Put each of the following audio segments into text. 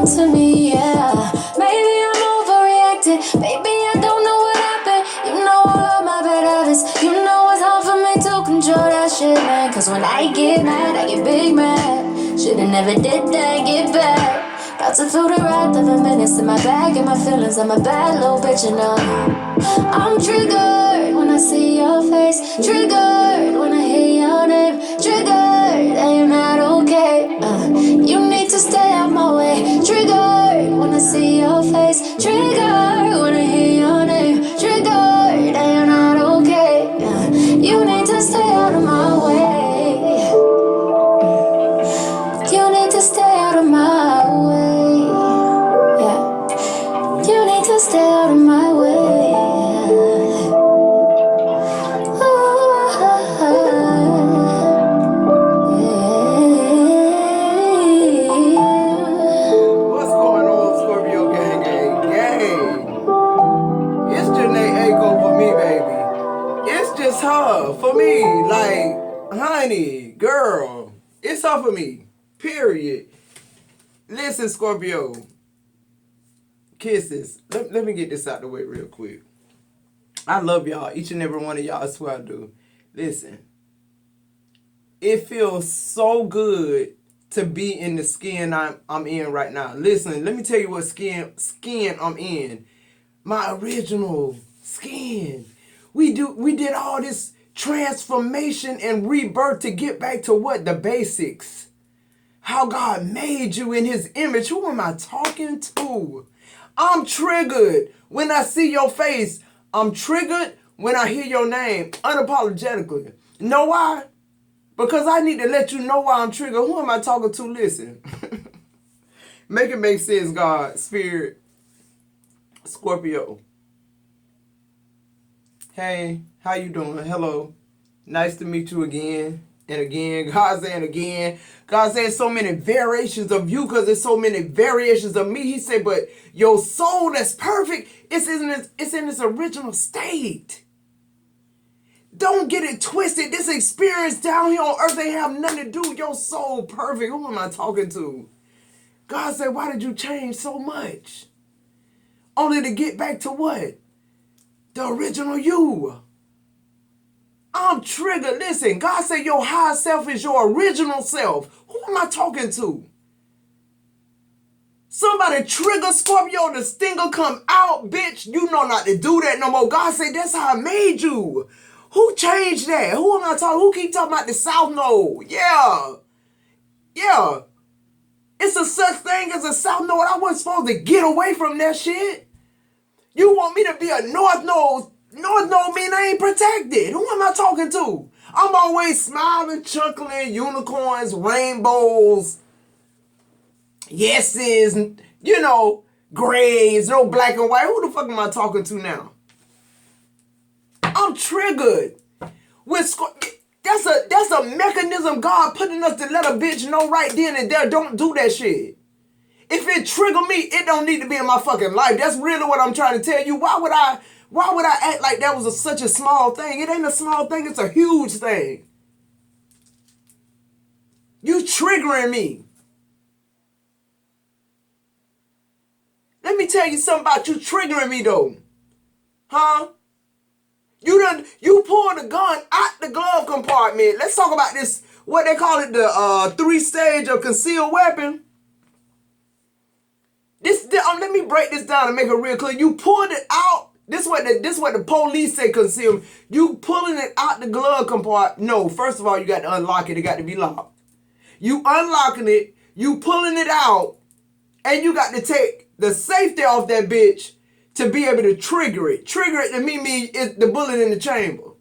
down to me, yeah. Maybe I'm overreacting, maybe I don't know what happened. You know all of my bad habits, you know it's hard for me to control that shit, man. Cause when I get mad, I get big mad. Should've never did that, get back. About to feel the wrath of a menace in my bag and my feelings. I'm a bad little bitch, you know. I'm triggered when I see your face. Triggered when I hear your name. Triggered that you're not okay. You need to stay out my way. Triggered when I see your face. Triggered when I hear your name. Triggered that you're not okay. You need to stay out of my way. You need to stay out of my way. Yeah. You need to stay out of my way. What's going on, Scorpio gang, gang, gang? It's Janae Aiko for me, baby. It's just her for me. Like, honey, girl, it's her for me. Period. Listen, Scorpio. Kisses. Let me get this out the way real quick. I love y'all. Each and every one of y'all. I swear I do. Listen. It feels so good to be in the skin I'm in right now. Listen, let me tell you what skin I'm in. My original skin. We did all this transformation and rebirth to get back to what? The basics. How God made you in his image. Who am I talking to? I'm triggered when I see your face. I'm triggered when I hear your name unapologetically. Know why? Because I need to let you know why I'm triggered. Who am I talking to? Listen. Make it make sense, God, Spirit, Scorpio. Hey, how you doing? Hello. Nice to meet you again and again. God saying again. God saying so many variations of you because there's so many variations of me. He said, but your soul that's perfect, it's in its original state. Don't get it twisted. This experience down here on earth ain't have nothing to do with your soul perfect. Who am I talking to? God said, why did you change so much? Only to get back to what? The original you. I'm triggered. Listen, God said your higher self is your original self. Who am I talking to? Somebody trigger Scorpio, the stinger come out, bitch. You know not to do that no more. God said that's how I made you. Who changed that? Who am I talking? Who keep talking about the South Node? Yeah. Yeah. It's a such thing as a South Node. I wasn't supposed to get away from that shit. You want me to be a North Node? North Node mean I ain't protected. Who am I talking to? I'm always smiling, chuckling, unicorns, rainbows, yeses, you know, grays, no black and white. Who the fuck am I talking to now? I'm triggered. That's a mechanism God putting us to let a bitch know right then and there. Don't do that shit. If it trigger me, it don't need to be in my fucking life. That's really what I'm trying to tell you. Why would I act like that was such a small thing? It ain't a small thing. It's a huge thing. You triggering me. Let me tell you something about you triggering me though. Huh? You pulled the gun out the glove compartment. Let's talk about this, what they call it, the 3-stage of concealed weapon. Let me break this down and make it real clear. You pulled it out. This what the police say concealed. You pulling it out the glove compartment. No, first of all, you got to unlock it. It got to be locked. You unlocking it. You pulling it out. And you got to take the safety off that bitch to be able to trigger it. Trigger it to me is the bullet in the chamber.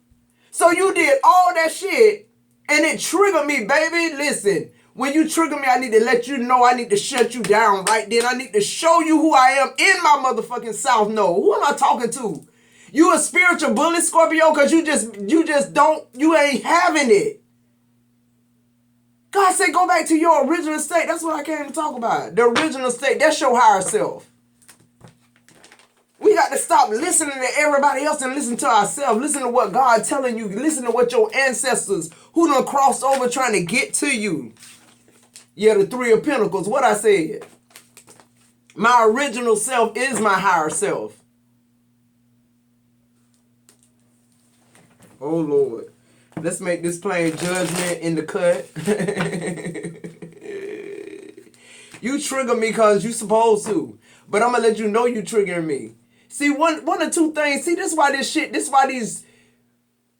So you did all that shit and it triggered me, baby. Listen, when you trigger me, I need to let you know. I need to shut you down right then. I need to show you who I am in my motherfucking South Node. Who am I talking to? You a spiritual bully, Scorpio, because you ain't having it. God said go back to your original state. That's what I came to talk about. The original state, that's your higher self. We got to stop listening to everybody else and listen to ourselves. Listen to what God's telling you. Listen to what your ancestors who done crossed over trying to get to you. Yeah, the 3 of Pentacles. What I said. My original self is my higher self. Oh, Lord. Let's make this plain judgment in the cut. You trigger me because you supposed to. But I'm going to let you know you triggering me. See, one or two things. See, this is why these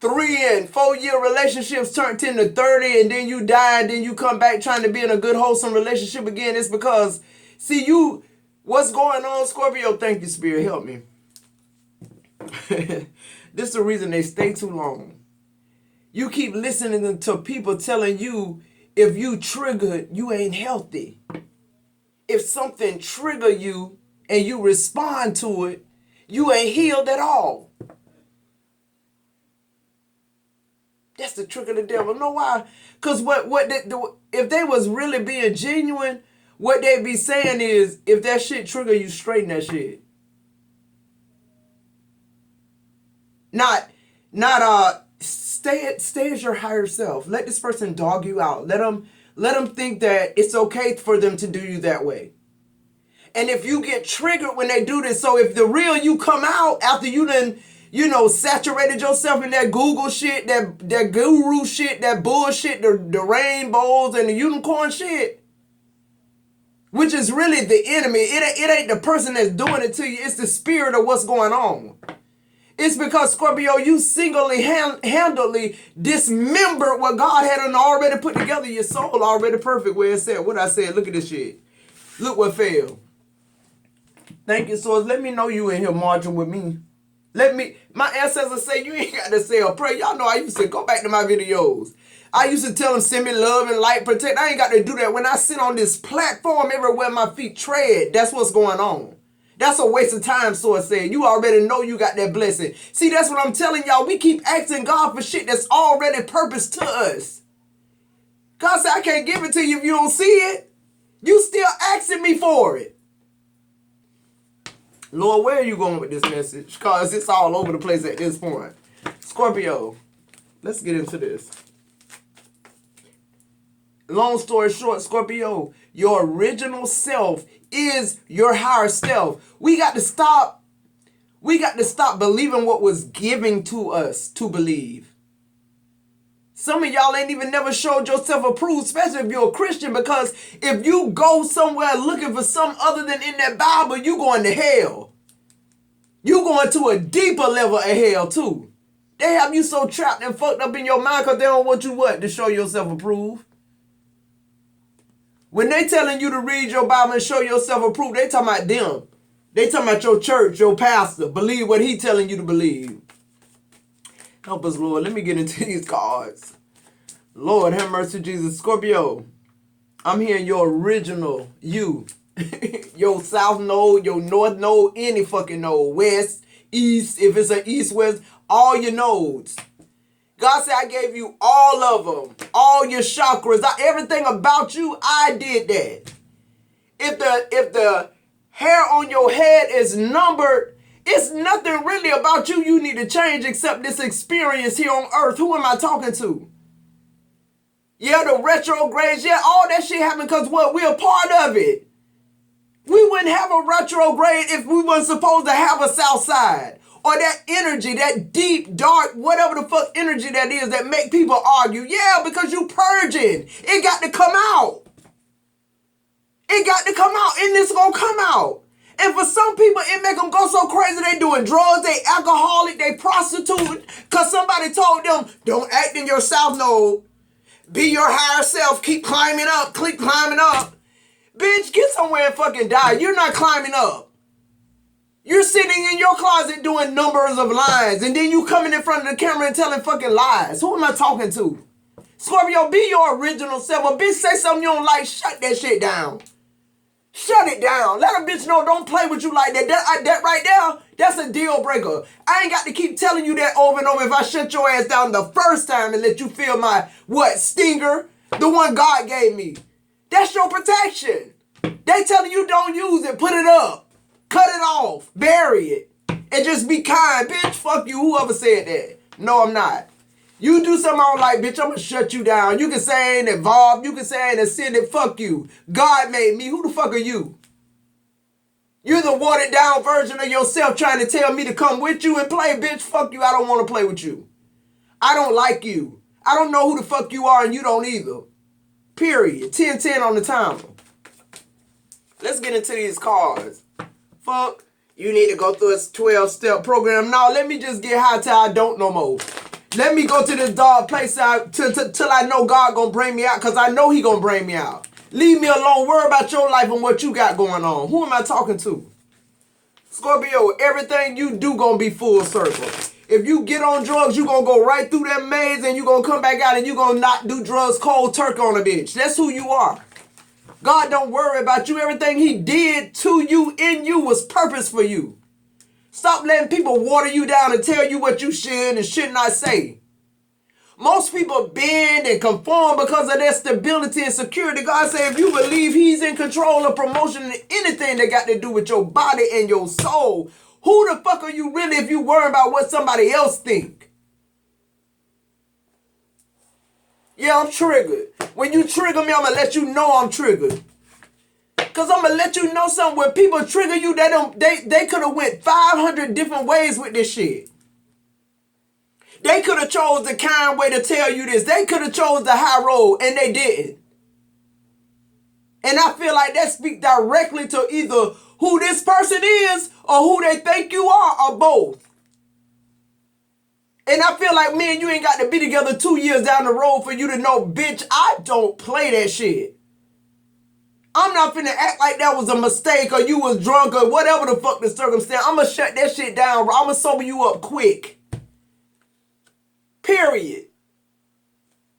3 and 4 year relationships turn 10 to 30 and then you die and then you come back trying to be in a good, wholesome relationship again. It's because, see, what's going on, Scorpio? Thank you, Spirit. Help me. This is the reason they stay too long. You keep listening to people telling you if you triggered, you ain't healthy. If something trigger you and you respond to it, you ain't healed at all. That's the trick of the devil. Know why? Because if they was really being genuine, what they'd be saying is, if that shit trigger you, straighten that shit. Not stay as your higher self. Let this person dog you out. Let them think that it's okay for them to do you that way. And if you get triggered when they do this, so if the real you come out after you done, saturated yourself in that Google shit, that guru shit, that bullshit, the rainbows and the unicorn shit, which is really the enemy. It ain't the person that's doing it to you. It's the spirit of what's going on. It's because, Scorpio, you handedly dismembered what God had already put together. Your soul already perfect where it said. What I said, look at this shit. Look what failed. Thank you, Source. Let me know you in here marching with me. My ancestors say you ain't got to say a prayer. Y'all know I used to go back to my videos. I used to tell them, send me love and light, protect. I ain't got to do that. When I sit on this platform, everywhere my feet tread, that's what's going on. That's a waste of time, Source said. You already know you got that blessing. See, that's what I'm telling y'all. We keep asking God for shit that's already purposed to us. God said, I can't give it to you if you don't see it. You still asking me for it. Lord, where are you going with this message? Because it's all over the place at this point. Scorpio, let's get into this. Long story short, Scorpio, your original self is your higher self. We got to stop believing what was given to us to believe. Some of y'all ain't even never showed yourself approved, especially if you're a Christian, because if you go somewhere looking for something other than in that Bible, you going to hell. You going to a deeper level of hell too. They have you so trapped and fucked up in your mind because they don't want you to show yourself approved. When they telling you to read your Bible and show yourself approved, they talking about them. They talking about your church, your pastor. Believe what he telling you to believe. Help us, Lord. Let me get into these cards. Lord, have mercy, Jesus. Scorpio, I'm hearing your original you. Your south node, your north node, any fucking node. West, east, if it's an east, west, all your nodes. God said, I gave you all of them. All your chakras. Everything about you, I did that. If the hair on your head is numbered, it's nothing really about you need to change except this experience here on earth. Who am I talking to? Yeah, the retrogrades. Yeah, all that shit happened because what? We're a part of it. We wouldn't have a retrograde if we weren't supposed to have a south side. Or that energy, that deep, dark, whatever the fuck energy that is that make people argue. Yeah, because you purging. It got to come out. It got to come out, and it's going to come out. And for some people, it make them go so crazy. They doing drugs, they alcoholic, they prostitute. Because somebody told them, don't act in your south node. Be your higher self. Keep climbing up. Keep climbing up. Bitch, get somewhere and fucking die. You're not climbing up. You're sitting in your closet doing numbers of lines, and then you coming in front of the camera and telling fucking lies. Who am I talking to? Scorpio, be your original self. A bitch say something you don't like, shut that shit down. Shut it down. Let a bitch know don't play with you like that. That right there, that's a deal breaker. I ain't got to keep telling you that over and over if I shut your ass down the first time and let you feel my, stinger? The one God gave me. That's your protection. They telling you don't use it, put it up. Cut it off, bury it, and just be kind. Bitch, fuck you, whoever said that. No, I'm not. You do something I don't like, bitch, I'm going to shut you down. You can say I ain't involved. You can say I ain't ascended. Fuck you. God made me. Who the fuck are you? You're the watered down version of yourself trying to tell me to come with you and play, bitch. Fuck you. I don't want to play with you. I don't like you. I don't know who the fuck you are and you don't either. Period. 10-10 on the timer. Let's get into these cards. Fuck. You need to go through a 12-step program. No, let me just get high till I don't no more. Let me go to this dark place till I know God gonna bring me out, because I know he gonna bring me out. Leave me alone. Worry about your life and what you got going on. Who am I talking to? Scorpio, everything you do gonna be full circle. If you get on drugs, you gonna go right through that maze and you gonna come back out and you gonna not do drugs cold turkey on a bitch. That's who you are. God don't worry about you. Everything he did to you, in you, was purpose for you. Stop letting people water you down and tell you what you should and should not say. Most people bend and conform because of their stability and security. God said if you believe he's in control of promotion and anything that got to do with your body and your soul, who the fuck are you really if you worry about what somebody else think? Yeah, I'm triggered. When you trigger me, I'm going to let you know I'm triggered. Because I'm going to let you know something. When people trigger you, they could have went 500 different ways with this shit. They could have chose the kind way to tell you this. They could have chose the high road, and they didn't. And I feel like that speaks directly to either who this person is or who they think you are, or both. And I feel like me and you ain't got to be together 2 years down the road for you to know, bitch, I don't play that shit. I'm not finna act like that was a mistake or you was drunk or whatever the fuck the circumstance. I'm gonna shut that shit down. I'm gonna sober you up quick. Period.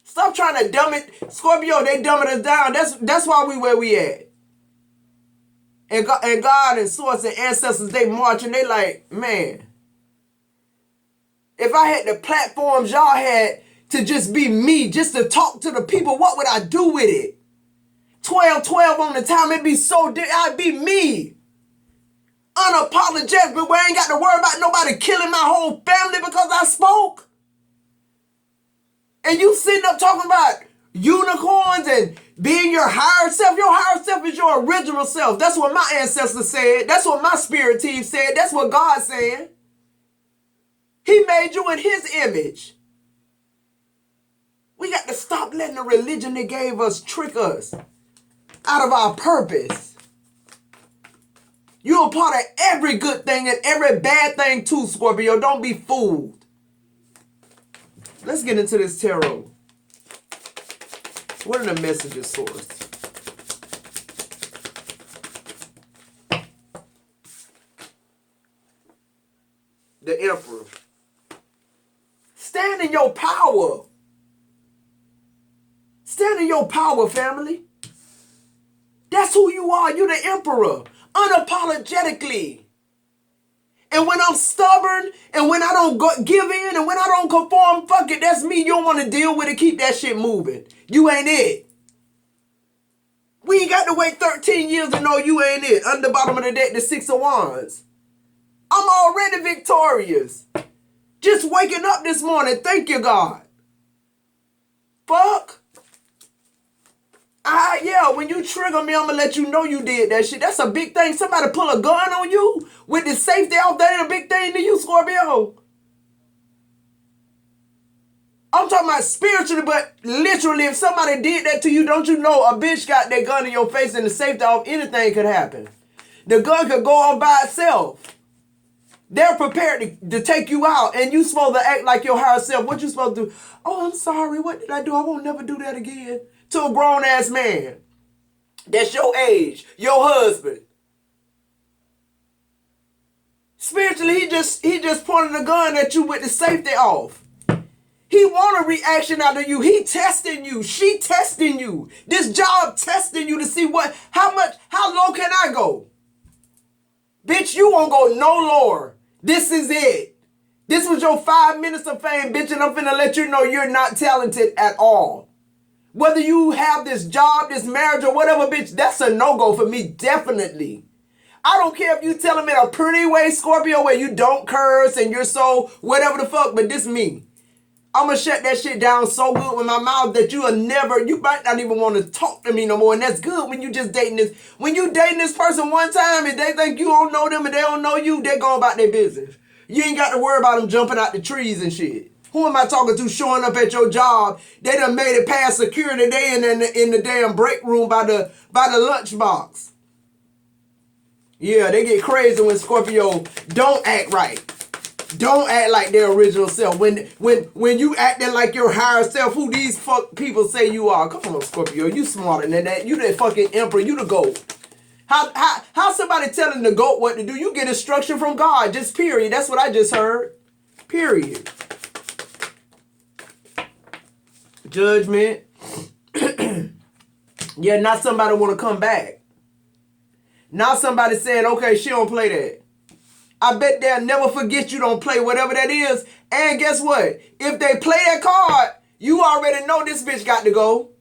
Stop trying to dumb it. Scorpio, they dumbing us down. That's why we where we at. And God and source and ancestors, they march and they like, man, if I had the platforms y'all had to just be me, just to talk to the people, what would I do with it? 12-12 on the time, it'd be so I'd be me. Unapologetic, but we ain't got to worry about nobody killing my whole family because I spoke. And you sitting up talking about unicorns and being your higher self. Your higher self is your original self. That's what my ancestors said. That's what my spirit team said. That's what God said. He made you in his image. We got to stop letting the religion they gave us trick us out of our purpose. You're a part of every good thing and every bad thing too, Scorpio. Don't be fooled. Let's get into this tarot. What are the messages, source? The Emperor. Stand in your power. Stand in your power, family. That's who you are. You're the Emperor. Unapologetically. And when I'm stubborn, and when I don't give in, and when I don't conform, fuck it, that's me. You don't want to deal with it. Keep that shit moving. You ain't it. We ain't got to wait 13 years to know you ain't it. Under the bottom of the deck, the 6 of Wands. I'm already victorious. Just waking up this morning. Thank you, God. Fuck. Yeah, when you trigger me, I'm going to let you know you did that shit. That's a big thing. Somebody pull a gun on you with the safety off. That ain't a big thing to you, Scorpio. I'm talking about spiritually, but literally, if somebody did that to you, don't you know a bitch got that gun in your face and the safety off, anything could happen. The gun could go off by itself. They're prepared to take you out, and you supposed to act like your higher self. What you supposed to do? Oh, I'm sorry. What did I do? I won't never do that again. To a grown-ass man. That's your age. Your husband. Spiritually, he just pointed a gun at you with the safety off. He want a reaction out of you. He testing you. She testing you. This job testing you to see how low can I go? Bitch, you won't go no lower. This is it. This was your 5 minutes of fame, bitch, and I'm finna let you know you're not talented at all. Whether you have this job, this marriage, or whatever, bitch, that's a no-go for me, definitely. I don't care if you tell them in a pretty way, Scorpio, where you don't curse and you're so whatever the fuck, but this me. I'm going to shut that shit down so good with my mouth that you might not even want to talk to me no more. And that's good when you just dating this. When you dating this person one time and they think you don't know them and they don't know you, they go about their business. You ain't got to worry about them jumping out the trees and shit. Who am I talking to showing up at your job? They done made it past security. They in the damn break room by the lunchbox. Yeah, they get crazy when Scorpio don't act right. Don't act like their original self. When you acting like your higher self, who these fuck people say you are. Come on, Scorpio, you smarter than that. You the fucking emperor. You the GOAT. How somebody telling the GOAT what to do? You get instruction from God. Just period. That's what I just heard. Period. Judgment. Yeah, not somebody want to come back. Now somebody saying, okay, she don't play that. I bet they'll never forget you don't play whatever that is. And guess what? If they play that card, you already know this bitch got to go.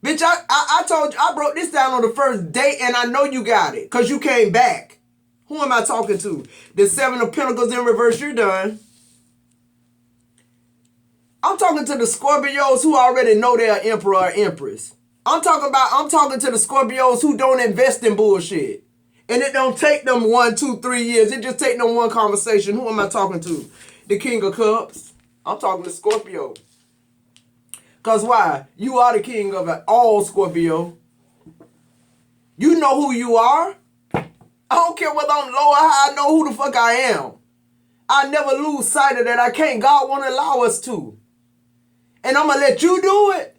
Bitch, I told you, I broke this down on the first date and I know you got it. Because you came back. Who am I talking to? The Seven of Pentacles in reverse, you're done. I'm talking to the Scorpios who already know they're emperor or empress. I'm talking to the Scorpios who don't invest in bullshit. And it don't take them 1, 2, 3 years. It just take them one conversation. Who am I talking to? The King of Cups. I'm talking to Scorpio. Because why? You are the king of it all, Scorpio. You know who you are. I don't care whether I'm low or high. I know who the fuck I am. I never lose sight of that. I can't. God won't allow us to. And I'm going to let you do it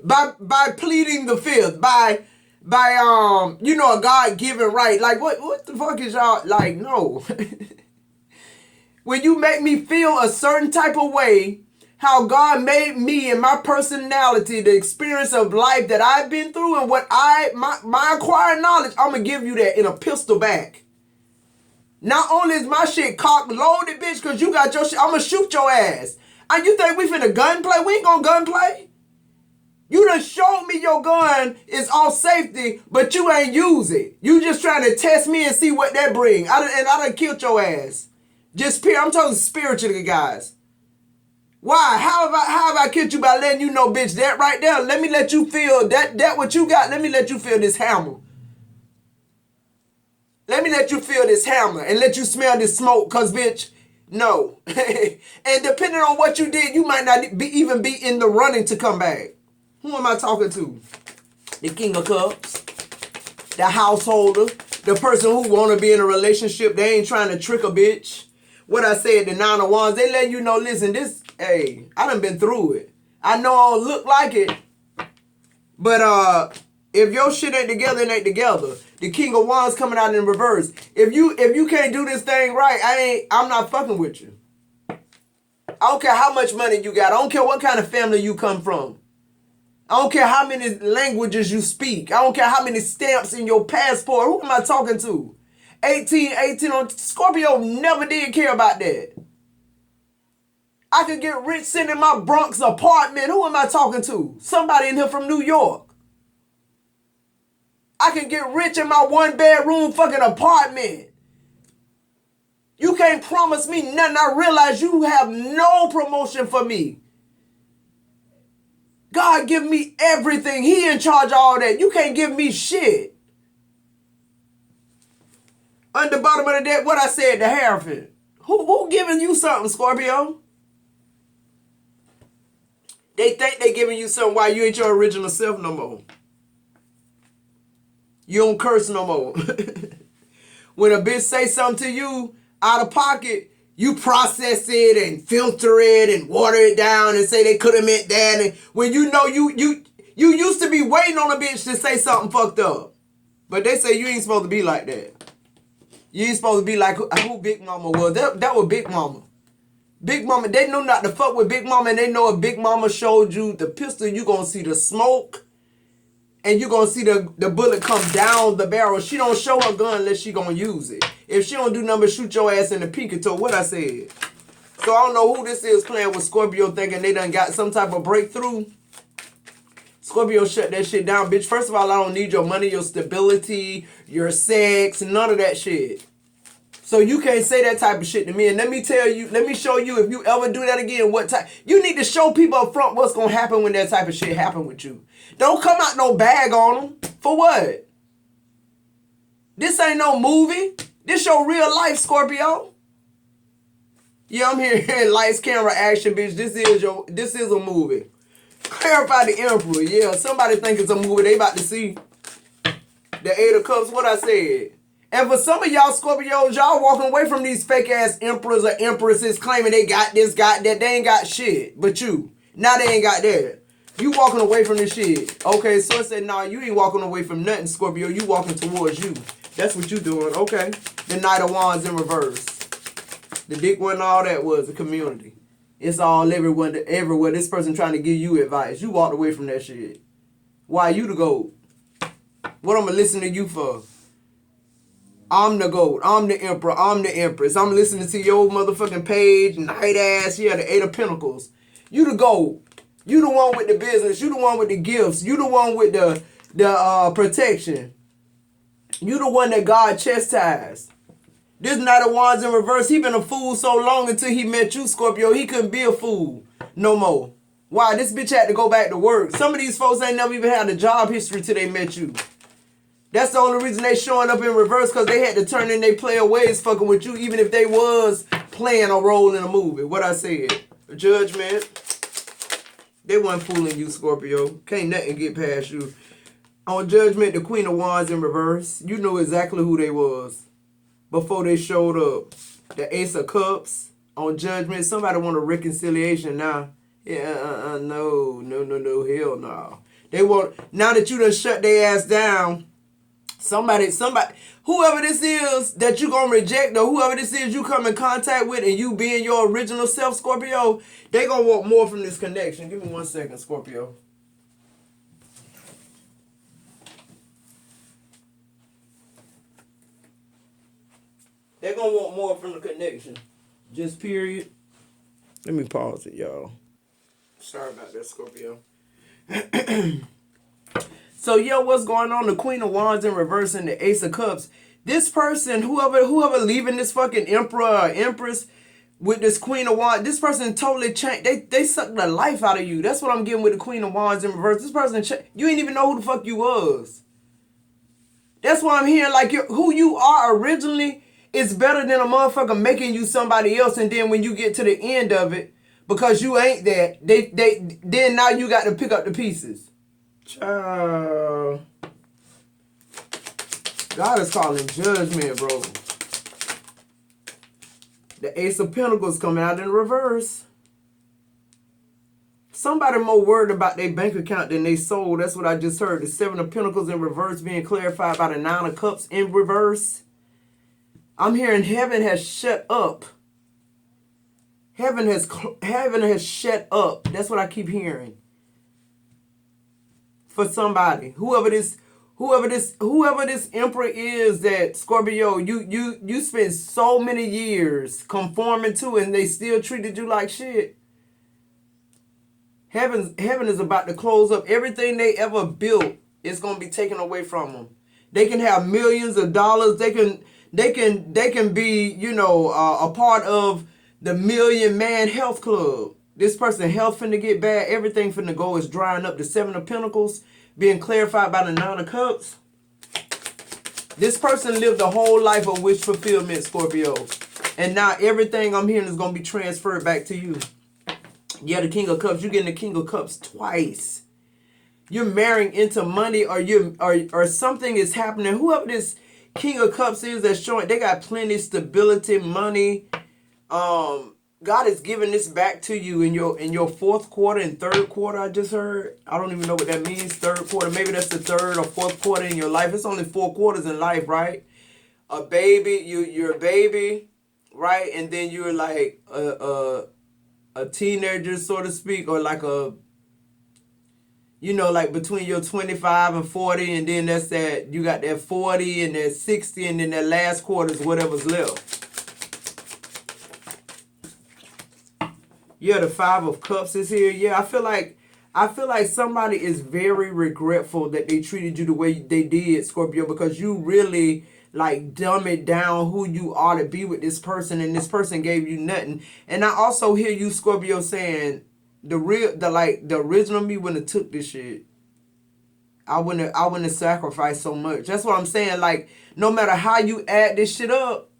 by pleading the fifth. By a God-given right. Like, what the fuck is y'all, like, no. When you make me feel a certain type of way, how God made me and my personality, the experience of life that I've been through and what my acquired knowledge, I'm going to give you that in a pistol back. Not only is my shit cock loaded, bitch, because you got your shit, I'm going to shoot your ass. And you think we finna gunplay? We ain't gonna gunplay. You done showed me your gun is off safety, but you ain't use it. You just trying to test me and see what that bring. I done killed your ass. Just I'm talking spiritually, guys. Why? How have I killed you by letting you know, bitch, that right there? Let me let you feel that what you got. Let me let you feel this hammer. Let me let you feel this hammer and let you smell this smoke, cause bitch, no. And depending on what you did, you might not even be in the running to come back. Who am I talking to? The King of Cups, the householder, the person who want to be in a relationship. They ain't trying to trick a bitch. What I said, the Nine of Wands, they let you know, listen, this, hey, I done been through it. I know I don't look like it, but if your shit ain't together, it ain't together. The King of Wands coming out in reverse. If you can't do this thing right, I'm not fucking with you. I don't care how much money you got. I don't care what kind of family you come from. I don't care how many languages you speak. I don't care how many stamps in your passport. Who am I talking to? 18 on Scorpio never did care about that. I could get rich sitting in my Bronx apartment. Who am I talking to? Somebody in here from New York. I can get rich in my 1-bedroom fucking apartment. You can't promise me nothing. I realize you have no promotion for me. God give me everything. He in charge of all that. You can't give me shit. On the bottom of the deck, what I said, the Hierophant. Who giving you something, Scorpio? They think they giving you something while you ain't your original self no more. You don't curse no more. When a bitch say something to you out of pocket, you process it and filter it and water it down and say they could have meant that. And when you know you used to be waiting on a bitch to say something fucked up. But they say you ain't supposed to be like that. You ain't supposed to be like who Big Mama was. That was Big Mama. Big Mama, they knew not to fuck with Big Mama, and they know if Big Mama showed you the pistol, you gonna see the smoke. And you're going to see the bullet come down the barrel. She don't show her gun unless she going to use it. If she don't do nothing but shoot your ass in the pinky toe, what I said. So I don't know who this is playing with Scorpio thinking they done got some type of breakthrough. Scorpio shut that shit down, bitch. First of all, I don't need your money, your stability, your sex, none of that shit. So you can't say that type of shit to me. And let me show you, if you ever do that again, what type. You need to show people up front what's going to happen when that type of shit happen with you. Don't come out no bag on them. For what? This ain't no movie. This your real life, Scorpio. Yeah, I'm here. Lights, camera, action, bitch. This is a movie. Clarify the Emperor. Yeah, somebody think it's a movie. They about to see the Eight of Cups. What I said. And for some of y'all Scorpios, y'all walking away from these fake ass emperors or empresses claiming they got this, got that. They ain't got shit. But you. Now they ain't got that. You walking away from this shit. Okay, so I said, nah, you ain't walking away from nothing, Scorpio. You walking towards you. That's what you doing. Okay. The Knight of Wands in reverse. The dick one, all that was a community. It's all everywhere. This person trying to give you advice. You walked away from that shit. Why you the GOAT? What I'm gonna listen to you for? I'm the GOAT. I'm the Emperor. I'm the Empress. I'm listening to your motherfucking page, night ass. Yeah, the Eight of Pentacles. You the GOAT. You the one with the business. You the one with the gifts. You the one with the protection. You the one that God chastised. This Knight of Wands in reverse, he been a fool so long until he met you, Scorpio. He couldn't be a fool no more. Why? This bitch had to go back to work. Some of these folks ain't never even had a job history till they met you. That's the only reason they showing up in reverse, because they had to turn in their player ways fucking with you, even if they was playing a role in a movie. What I said. Judgment. They wasn't fooling you, Scorpio. Can't nothing get past you. On Judgment, the Queen of Wands in reverse. You know exactly who they was before they showed up. The Ace of Cups. On Judgment, somebody want a reconciliation now. Yeah, no, hell no. They want, now that you done shut their ass down, somebody, whoever this is that you gonna reject, or whoever this is you come in contact with and you being your original self, Scorpio, they gonna want more from this connection. Give me 1 second, Scorpio. They're gonna want more from the connection. Just period. Let me pause it, y'all. Sorry about that, Scorpio. So, yo, what's going on? The Queen of Wands in reverse and the Ace of Cups. This person, whoever leaving this fucking Emperor or Empress with this Queen of Wands, this person totally changed. They sucked the life out of you. That's what I'm getting with the Queen of Wands in reverse. This person, you ain't even know who the fuck you was. That's why I'm hearing, like, who you are originally is better than a motherfucker making you somebody else, and then when you get to the end of it, because you ain't that, then now you got to pick up the pieces. Child. God is calling judgment, bro. The Ace of Pentacles coming out in reverse. Somebody more worried about their bank account than they soul. That's what I just heard. The Seven of Pentacles in reverse being clarified by the Nine of Cups in reverse. I'm hearing heaven has shut up. Heaven has shut up. That's what I keep hearing. For somebody, whoever this emperor is that Scorpio, you spent so many years conforming to, and they still treated you like shit. Heaven is about to close up. Everything they ever built is gonna be taken away from them. They can have millions of dollars. They can be, a part of the Million Man Health Club. This person health finna get bad. Everything finna go is drying up. The Seven of Pentacles being clarified by the Nine of Cups. This person lived a whole life of wish fulfillment, Scorpio. And now everything I'm hearing is gonna be transferred back to you. Yeah, the King of Cups. You're getting the King of Cups twice. You're marrying into money, or something is happening. Whoever this King of Cups is that's showing, they got plenty of stability, money. God is giving this back to you in your fourth quarter and third quarter. I just heard. I don't even know what that means. Third quarter. Maybe that's the third or fourth quarter in your life. It's only 4 quarters in life, right? A baby, you're a baby, right? And then you're like a teenager, so to speak, or like like between your 25 and 40, and then that's that, you got that 40 and that 60, and then that last quarter is whatever's left. Yeah, the Five of Cups is here. Yeah, I feel like somebody is very regretful that they treated you the way they did, Scorpio, because you really like dumb it down who you are to be with this person, and this person gave you nothing. And I also hear you, Scorpio, saying the original me wouldn't have took this shit. I wouldn't have sacrificed so much. That's what I'm saying. Like, no matter how you add this shit up,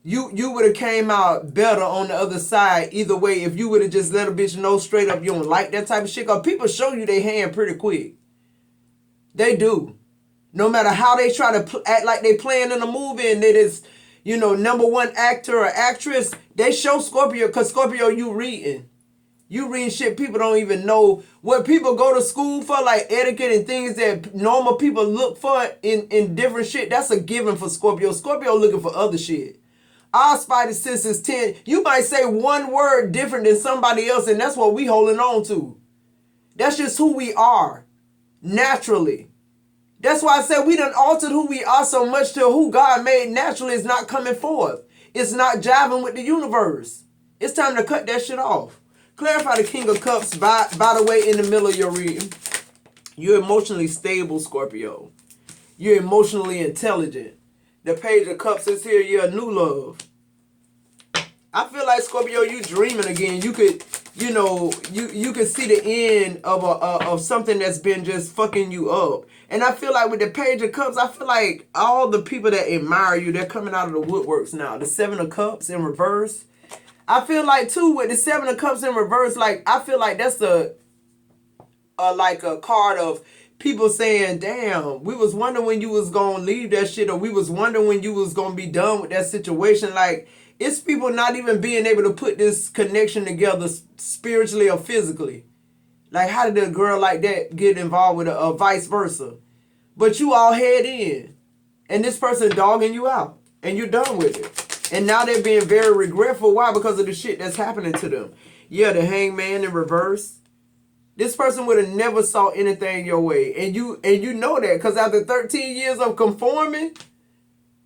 you would have came out better on the other side either way if you would have just let a bitch know straight up you don't like that type of shit. Because people show you their hand pretty quick. They do. No matter how they try to act like they playing in a movie and it is, number one actor or actress, they show Scorpio, because Scorpio, you reading. You reading shit people don't even know. What people go to school for, like etiquette and things that normal people look for in different shit, that's a given for Scorpio. Scorpio looking for other shit. Our spidey sense is 10. You might say one word different than somebody else, and that's what we holding on to. That's just who we are, naturally. That's why I said we done altered who we are so much to who God made naturally is not coming forth. It's not jiving with the universe. It's time to cut that shit off. Clarify the King of Cups, by the way, in the middle of your reading. You're emotionally stable, Scorpio. You're emotionally intelligent. The Page of Cups is here. You're a new love. I feel like, Scorpio, you dreaming again. You could, you could see the end of something that's been just fucking you up. And I feel like with the Page of Cups, I feel like all the people that admire you, they're coming out of the woodworks now. The Seven of Cups in reverse. I feel like, too, with the Seven of Cups in reverse, like, I feel like that's like a card of people saying, damn, we was wondering when you was going to leave that shit, or we was wondering when you was going to be done with that situation. Like, it's people not even being able to put this connection together spiritually or physically. Like, how did a girl like that get involved with a vice versa? But you all head in, and this person dogging you out, and you're done with it. And now they're being very regretful. Why? Because of the shit that's happening to them. Yeah, the Hangman in reverse. This person would have never saw anything your way. And you know that, because after 13 years of conforming,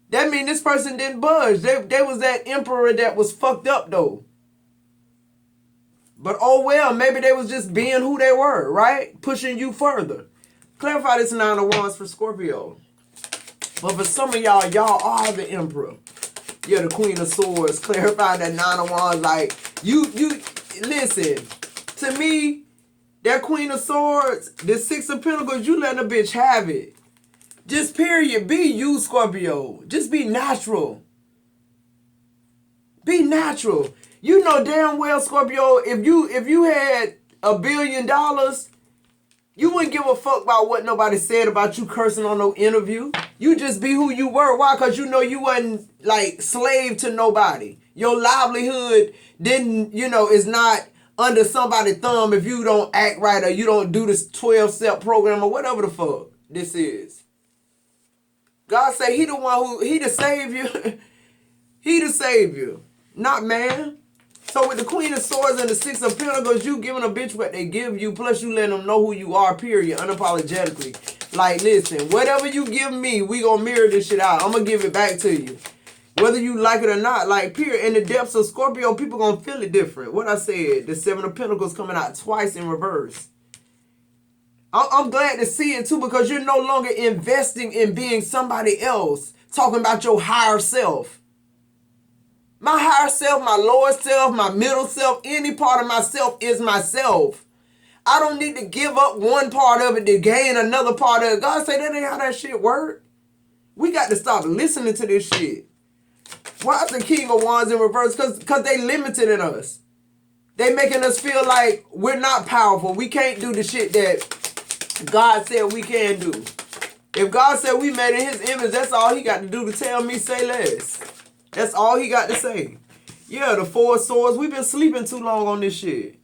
that means this person didn't budge. They was that emperor that was fucked up, though. But oh well, maybe they was just being who they were, right? Pushing you further. Clarify this Nine of Wands for Scorpio. But for some of y'all are the emperor. You're the Queen of Swords. Clarify that Nine of Wands. Like, you listen, to me, that Queen of Swords, the Six of Pentacles, you letting a bitch have it. Just period. Be you, Scorpio. Just be natural. Be natural. You know damn well, Scorpio, if you had $1 billion, you wouldn't give a fuck about what nobody said about you cursing on no interview. You just be who you were. Why? Because you know you wasn't like slave to nobody. Your livelihood didn't, is not under somebody's thumb if you don't act right or you don't do this 12-step program or whatever the fuck this is. God say he the savior. He the savior, not man. So with the Queen of Swords and the Six of Pentacles, you giving a bitch what they give you, plus you letting them know who you are, period, unapologetically. Like, listen, whatever you give me, we gonna mirror this shit out. I'm gonna give it back to you. Whether you like it or not, like, period. In the depths of Scorpio, people gonna feel it different. What I said, the Seven of Pentacles coming out twice in reverse. I'm glad to see it, too, because you're no longer investing in being somebody else, talking about your higher self. My higher self, my lower self, my middle self, any part of myself is myself. I don't need to give up one part of it to gain another part of it. God say that ain't how that shit work. We got to stop listening to this shit. Why is the King of Wands in reverse? Because they limited in us. They making us feel like we're not powerful. We can't do the shit that God said we can do. If God said we made in his image, that's all he got to do to tell me say less. That's all he got to say. Yeah, the Four of Swords. We've been sleeping too long on this shit.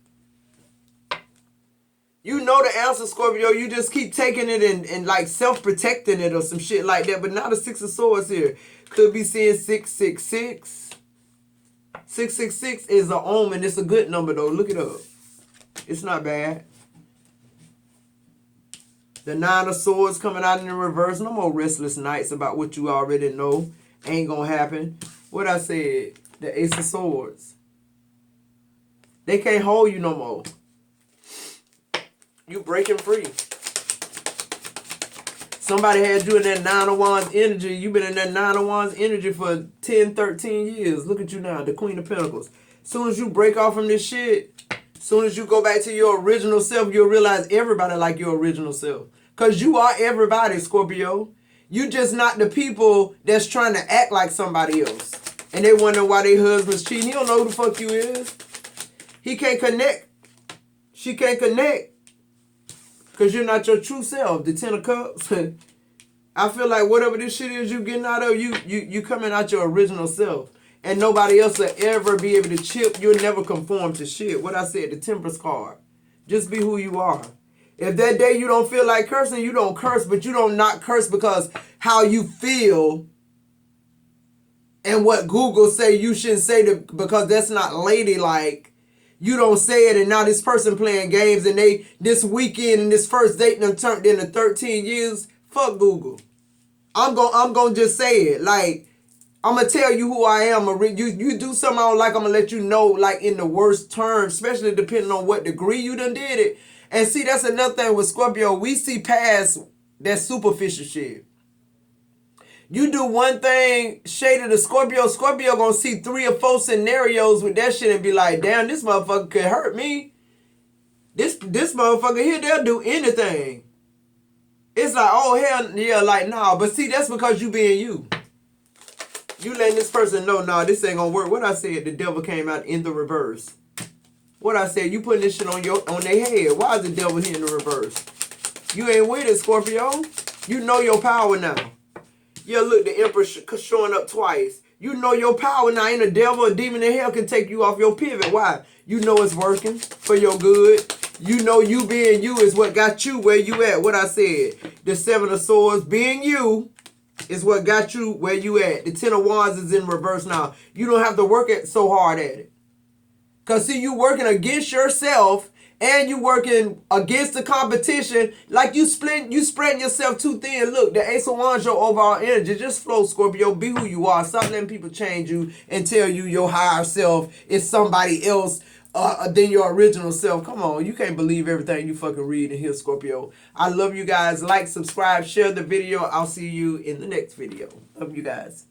You know the answer, Scorpio. You just keep taking it and like self-protecting it or some shit like that. But now the Six of Swords here. Could be seeing 666. 666 is an omen. It's a good number, though. Look it up. It's not bad. The Nine of Swords coming out in the reverse. No more restless nights about what you already know. Ain't gonna happen. What I said, the Ace of Swords. They can't hold you no more. You breaking free. Somebody had you in that 9 of Wands energy. You've been in that 9 of Wands energy for 10, 13 years. Look at you now, the Queen of Pentacles. Soon as you break off from this shit, soon as you go back to your original self, you'll realize everybody like your original self. Because you are everybody, Scorpio. You just not the people that's trying to act like somebody else. And they wonder why their husband's cheating. He don't know who the fuck you is. He can't connect. She can't connect. Because you're not your true self. The 10 of Cups. I feel like whatever this shit is you getting out of, you coming out your original self. And nobody else will ever be able to chip. You'll never conform to shit. What I said, the Temperance card. Just be who you are. If that day you don't feel like cursing, you don't curse. But you don't not curse because how you feel and what Google say you shouldn't say because that's not ladylike. You don't say it, and now this person playing games, and they this weekend and this first date them turned into 13 years. Fuck Google. I'm gonna just say it. Like, I'm gonna tell you who I am. You do something I don't like, I'm gonna let you know, like, in the worst terms, especially depending on what degree you done did it. And see, that's another thing with Scorpio. We see past that superficial shit. You do one thing shaded to Scorpio gonna see 3 or 4 scenarios with that shit and be like, damn, this motherfucker could hurt me. This motherfucker here, they'll do anything. It's like, oh, hell, yeah, like, nah. But see, that's because you being you. You letting this person know, nah, this ain't gonna work. What I said, the devil came out in the reverse. What I said, you putting this shit on their head. Why is the devil here in the reverse? You ain't with it, Scorpio. You know your power now. Yeah, look, the Empress showing up twice. You know your power now. Ain't a devil or demon in hell can take you off your pivot. Why? You know it's working for your good. You know you being you is what got you where you at. What I said. The 7 of Swords being you is what got you where you at. The 10 of Wands is in reverse now. You don't have to work so hard at it. Because, see, you working against yourself and you working against the competition. Like you spreading yourself too thin. Look, the Ace of Wands, your overall energy. Just flow, Scorpio. Be who you are. Stop letting people change you and tell you your higher self is somebody else than your original self. Come on. You can't believe everything you fucking read and hear, Scorpio. I love you guys. Like, subscribe, share the video. I'll see you in the next video. Love you guys.